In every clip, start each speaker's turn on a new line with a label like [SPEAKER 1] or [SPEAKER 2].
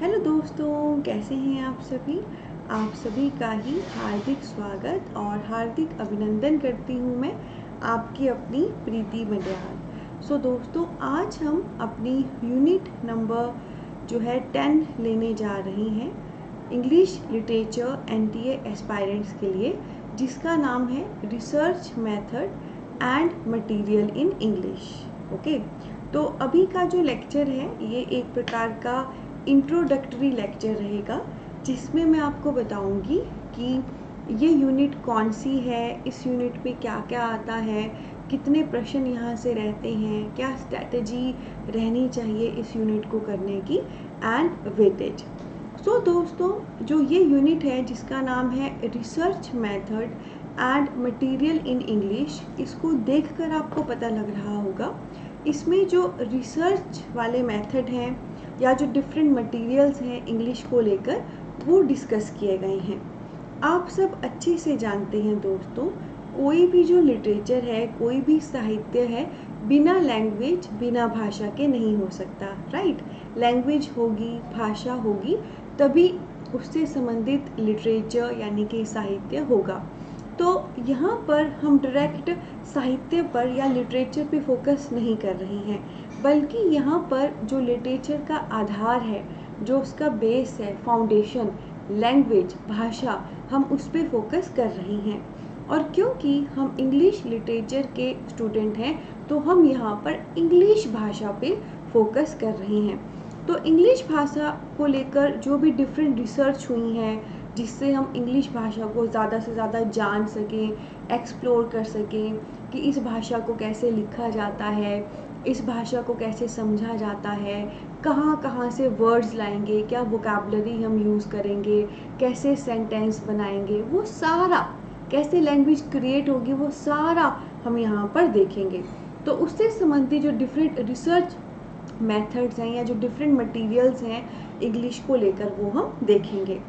[SPEAKER 1] Hello दोस्तों, कैसे हैं आप सभी। आप सभी का ही हार्दिक स्वागत और हार्दिक अभिनंदन करती हूँ मैं, आपकी अपनी प्रीति बंडियाल। सो दोस्तों, आज हम अपनी यूनिट नंबर जो है 10 लेने जा रही हैं इंग्लिश लिटरेचर एनटीए एस्पायरेंट्स के लिए, जिसका नाम है research method and material in English. Okay, तो अभी का जो लेक्चर है ये एक प्रकार का इंट्रोडक्टरी लेक्चर रहेगा, जिसमें मैं आपको बताऊंगी कि ये यूनिट कौन सी है, इस यूनिट पे क्या क्या आता है, कितने प्रश्न यहाँ से रहते हैं, क्या स्ट्रैटेजी रहनी चाहिए इस यूनिट को करने की, एंड वेटेज। सो दोस्तों, जो ये यूनिट है जिसका नाम है research method and material in English, इसको देखकर आपको पता लग रहा होगा इसमें जो रिसर्च वाले मेथड हैं या जो डिफरेंट मटेरियल्स हैं इंग्लिश को लेकर, वो डिस्कस किए गए हैं। आप सब अच्छे से जानते हैं दोस्तों, कोई भी जो लिटरेचर है, कोई भी साहित्य है, बिना लैंग्वेज, बिना भाषा के नहीं हो सकता, राइट। लैंग्वेज होगी, भाषा होगी, तभी उससे संबंधित लिटरेचर यानी कि साहित्य होगा। तो यहाँ पर हम डायरेक्ट साहित्य पर या लिटरेचर पे फोकस नहीं कर रहे हैं, बल्कि यहाँ पर जो लिटरेचर का आधार है, जो उसका बेस है, फाउंडेशन, लैंग्वेज, भाषा, हम उस पर फोकस कर रहे हैं। और क्योंकि हम इंग्लिश लिटरेचर के स्टूडेंट हैं, तो हम यहाँ पर इंग्लिश भाषा पे फोकस कर रहे हैं। तो इंग्लिश भाषा को लेकर जो भी डिफरेंट रिसर्च हुई हैं, जिससे हम इंग्लिश भाषा को ज़्यादा से ज़्यादा जान सकें, एक्सप्लोर कर सकें कि इस भाषा को कैसे लिखा जाता है, इस भाषा को कैसे समझा जाता है, कहाँ कहाँ से वर्ड्स लाएंगे, क्या वोकैबुलरी हम यूज़ करेंगे, कैसे सेंटेंस बनाएंगे, वो सारा, कैसे लैंग्वेज क्रिएट होगी, वो सारा हम यहाँ पर देखेंगे। तो उससे संबंधित जो डिफरेंट रिसर्च मेथड्स हैं या जो डिफरेंट मटेरियल्स हैं इंग्लिश को लेकर, वो हम देखेंगे।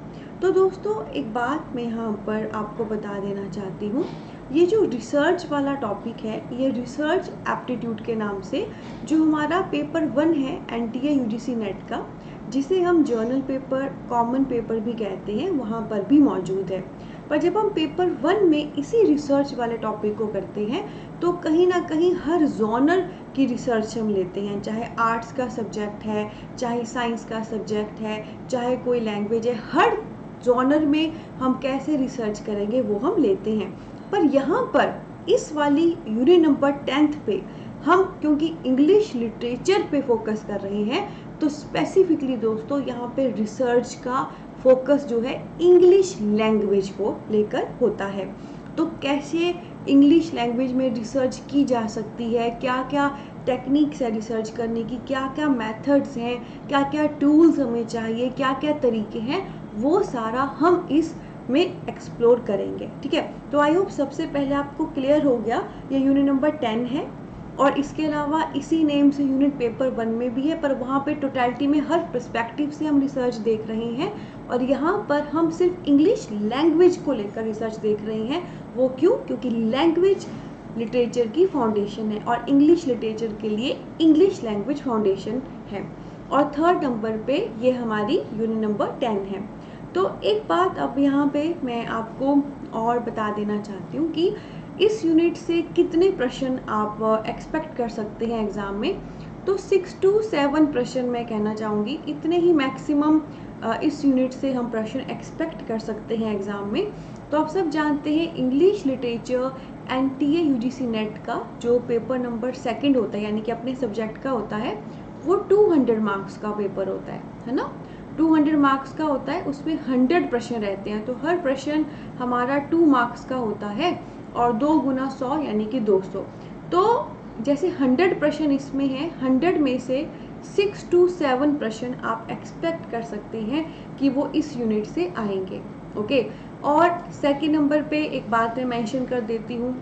[SPEAKER 1] तो दोस्तों, एक बात मैं यहाँ पर आपको बता देना चाहती हूँ, ये जो रिसर्च वाला टॉपिक है, ये रिसर्च एप्टीट्यूड के नाम से जो हमारा पेपर 1 है एनटीए यूजीसी नेट का, जिसे हम जर्नल पेपर, कॉमन पेपर भी कहते हैं, वहाँ पर भी मौजूद है। पर जब हम पेपर 1 में इसी रिसर्च वाले टॉपिक को करते हैं, तो कहीं ना कहीं हर जॉनर की रिसर्च हम लेते हैं, चाहे आर्ट्स का सब्जेक्ट है, चाहे साइंस का सब्जेक्ट है, चाहे कोई लैंग्वेज है, हर जॉनर में हम कैसे रिसर्च करेंगे वो हम लेते हैं। पर यहाँ पर इस वाली यूनिट नंबर 10 पे हम क्योंकि इंग्लिश लिटरेचर पे फोकस कर रहे हैं, तो स्पेसिफिकली दोस्तों यहाँ पे रिसर्च का फोकस जो है इंग्लिश लैंग्वेज को लेकर होता है। तो कैसे इंग्लिश लैंग्वेज में रिसर्च की जा सकती है, क्या क्या टेक्निक्स है रिसर्च करने की, क्या क्या मेथड्स हैं, क्या क्या टूल्स हमें चाहिए, क्या क्या तरीके हैं, वो सारा हम इस में एक्सप्लोर करेंगे। ठीक है, तो आई होप सबसे पहले आपको क्लियर हो गया, ये यूनिट नंबर 10 है। और इसके अलावा इसी नेम से यूनिट पेपर 1 में भी है, पर वहाँ पे टोटलिटी में हर पर्सपेक्टिव से हम रिसर्च देख रहे हैं, और यहाँ पर हम सिर्फ इंग्लिश लैंग्वेज को लेकर रिसर्च देख रहे हैं। वो क्यों? क्योंकि लैंग्वेज लिटरेचर की फाउंडेशन है और इंग्लिश लिटरेचर के लिए इंग्लिश लैंग्वेज फाउंडेशन है। और थर्ड नंबर पे ये हमारी यूनिट नंबर 10 है। तो एक बात अब यहाँ पे मैं आपको और बता देना चाहती हूँ कि इस यूनिट से कितने प्रश्न आप एक्सपेक्ट कर सकते हैं एग्ज़ाम में। तो 6 to 7 प्रश्न मैं कहना चाहूँगी, इतने ही मैक्सिमम इस यूनिट से हम प्रश्न एक्सपेक्ट कर सकते हैं एग्ज़ाम में। तो आप सब जानते हैं English literature NTA UGC net का जो पेपर नंबर 2 होता है, यानी कि अपने सब्जेक्ट का होता है, वो 200 मार्क्स का पेपर होता है ना। 200 मार्क्स का होता है, उसमें 100 प्रश्न रहते हैं, तो हर प्रश्न हमारा 2 मार्क्स का होता है, और 2 गुना 100 यानी कि 200। तो जैसे 100 प्रश्न इसमें हैं, 100 में से 6 to 7 प्रश्न आप एक्सपेक्ट कर सकते हैं कि वो इस यूनिट से आएंगे। ओके, और सेकंड नंबर पे एक बात मैं मेंशन कर देती हूँ,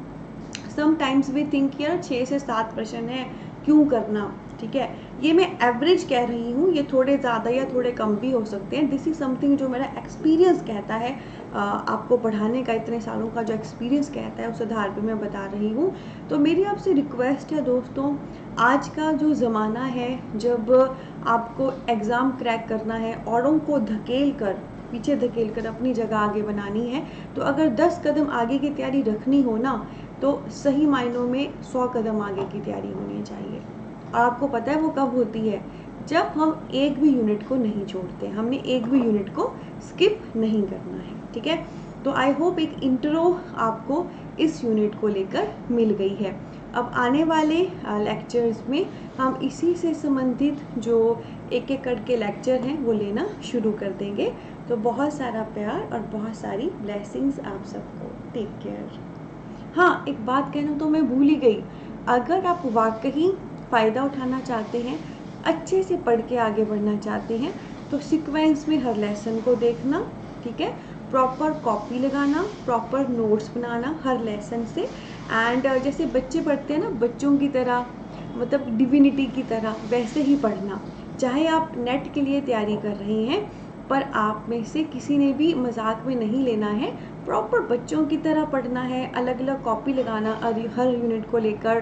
[SPEAKER 1] समटाइम्स वी थिंक यार 6 से 7 प्रश्न है, क्यों करना। ठीक है, ये मैं एवरेज कह रही हूँ, ये थोड़े ज़्यादा या थोड़े कम भी हो सकते हैं। दिस इज़ समथिंग जो मेरा एक्सपीरियंस कहता है, आपको पढ़ाने का इतने सालों का जो एक्सपीरियंस कहता है उस आधार पे मैं बता रही हूँ। तो मेरी आपसे रिक्वेस्ट है दोस्तों, आज का जो ज़माना है, जब आपको एग्ज़ाम क्रैक करना है, औरों को पीछे धकेल कर अपनी जगह आगे बनानी है, तो अगर 10 कदम आगे की तैयारी रखनी हो ना, तो सही मायनों में 100 कदम आगे की तैयारी होनी चाहिए। और आपको पता है वो कब होती है? जब हम एक भी यूनिट को नहीं छोड़ते, हमने एक भी यूनिट को स्किप नहीं करना है, ठीक है। तो आई होप एक इंट्रो आपको इस यूनिट को लेकर मिल गई है। अब आने वाले लेक्चर्स में हम इसी से संबंधित जो एक एक करके लेक्चर हैं वो लेना शुरू कर देंगे। तो बहुत सारा प्यार और बहुत सारी ब्लेसिंग्स आप सबको। Take care. हाँ, एक बात कहना तो मैं भूल ही गई, अगर आप वाकई फ़ायदा उठाना चाहते हैं, अच्छे से पढ़ के आगे बढ़ना चाहते हैं, तो सीक्वेंस में हर लेसन को देखना, ठीक है, प्रॉपर कॉपी लगाना, प्रॉपर नोट्स बनाना हर लेसन से। एंड जैसे बच्चे पढ़ते हैं ना, बच्चों की तरह, मतलब डिविनिटी की तरह वैसे ही पढ़ना। चाहे आप नेट के लिए तैयारी कर रहे हैं, पर आप में से किसी ने भी मजाक में नहीं लेना है, प्रॉपर बच्चों की तरह पढ़ना है। अलग अलग कॉपी लगाना हर यूनिट को लेकर,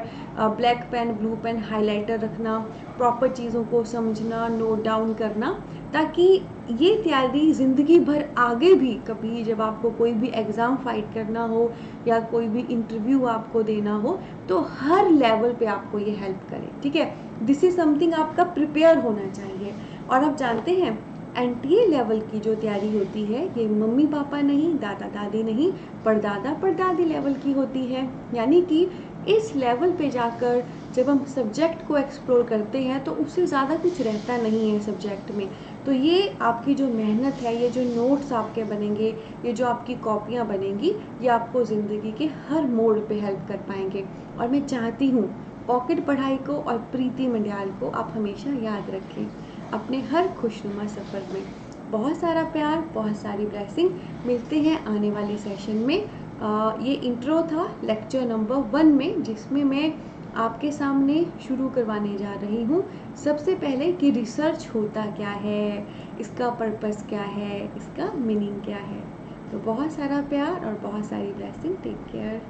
[SPEAKER 1] black pen, blue pen, highlighter रखना, प्रॉपर चीज़ों को समझना, नोट डाउन करना, ताकि ये तैयारी ज़िंदगी भर आगे भी कभी जब आपको कोई भी एग्ज़ाम फाइट करना हो या कोई भी इंटरव्यू आपको देना हो, तो हर लेवल पे आपको ये हेल्प करे, ठीक है। दिस इज़ समथिंग आपका प्रिपेयर होना चाहिए। और आप जानते हैं, एनटीए लेवल की जो तैयारी होती है, ये मम्मी पापा नहीं, दादा दादी नहीं, परदादा परदादी लेवल की होती है। यानी कि इस लेवल पे जाकर जब हम सब्जेक्ट को एक्सप्लोर करते हैं, तो उससे ज़्यादा कुछ रहता नहीं है सब्जेक्ट में। तो ये आपकी जो मेहनत है, ये जो नोट्स आपके बनेंगे, ये जो आपकी कॉपियाँ बनेंगी, ये आपको ज़िंदगी के हर मोड़ पे हेल्प कर पाएंगे। और मैं चाहती हूँ पॉकेट पढ़ाई को और प्रीति मंडियाल को आप हमेशा याद रखें अपने हर खुशनुमा सफ़र में। बहुत सारा प्यार, बहुत सारी ब्लेसिंग। मिलते हैं आने वाले सेशन में। ये इंट्रो था लेक्चर नंबर 1 में, जिसमें मैं आपके सामने शुरू करवाने जा रही हूँ सबसे पहले कि रिसर्च होता क्या है, इसका पर्पस क्या है, इसका मीनिंग क्या है। तो बहुत सारा प्यार और बहुत सारी ब्लेसिंग। Take care.